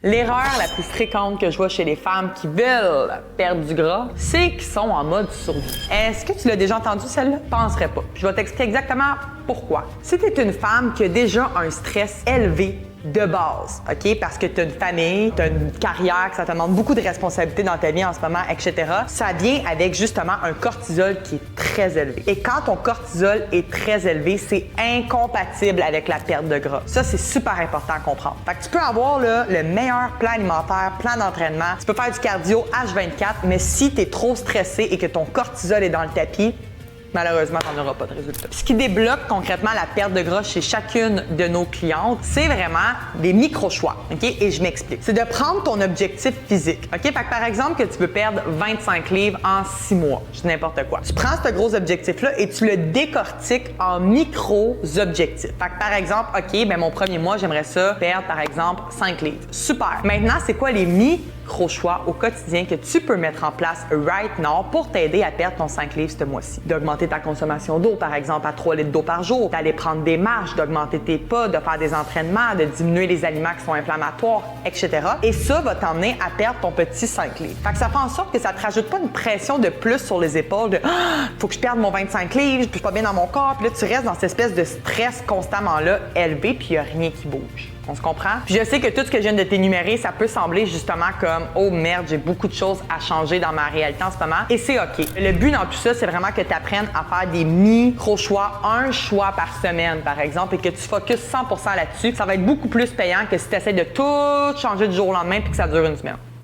L'erreur la plus fréquente que je vois chez les femmes qui veulent perdre du gras, c'est qu'ils sont en mode survie. Est-ce que tu l'as déjà entendu celle-là? Je penserais pas. Je vais t'expliquer exactement pourquoi. Si tu es une femme qui a déjà un stress élevé de base, OK? Parce que tu as une famille, tu as une carrière, que ça te demande beaucoup de responsabilités dans ta vie en ce moment, etc. Ça vient avec justement un cortisol qui est très élevé. Et quand ton cortisol est très élevé, c'est incompatible avec la perte de gras. Ça, c'est super important à comprendre. Fait que tu peux avoir là, le meilleur plan alimentaire, plan d'entraînement, tu peux faire du cardio H24, mais si tu es trop stressé et que ton cortisol est dans le tapis, malheureusement, tu n'en auras pas de résultat. Ce qui débloque concrètement la perte de gras chez chacune de nos clientes, c'est vraiment des micro-choix. OK? Et je m'explique. C'est de prendre ton objectif physique. OK? Fait que par exemple, que tu veux perdre 25 livres en 6 mois. Je dis n'importe quoi. Tu prends ce gros objectif-là et tu le décortiques en micro-objectifs. Fait que par exemple, OK, ben mon premier mois, j'aimerais ça perdre par exemple 5 livres. Super. Maintenant, c'est quoi les micro-choix au quotidien que tu peux mettre en place right now pour t'aider à perdre ton 5 livres ce mois-ci? D'augmenter ta consommation d'eau, par exemple, à 3 litres d'eau par jour, d'aller prendre des marches, d'augmenter tes pas, de faire des entraînements, de diminuer les aliments qui sont inflammatoires, etc. Et ça va t'emmener à perdre ton petit 5 livres. Fait que ça fait en sorte que ça te rajoute pas une pression de plus sur les épaules de faut que je perde mon 25 livres, je suis pas bien dans mon corps, puis là tu restes dans cette espèce de stress constamment là élevé, puis il y a rien qui bouge. On se comprend? Puis je sais que tout ce que je viens de t'énumérer, ça peut sembler justement comme « Oh merde, j'ai beaucoup de choses à changer dans ma réalité en ce moment. » Et c'est OK. Le but dans tout ça, c'est vraiment que tu apprennes à faire des micro-choix, un choix par semaine par exemple, et que tu focuses 100% là-dessus. Ça va être beaucoup plus payant que si tu essaies de tout changer du jour au lendemain puis que ça dure une semaine.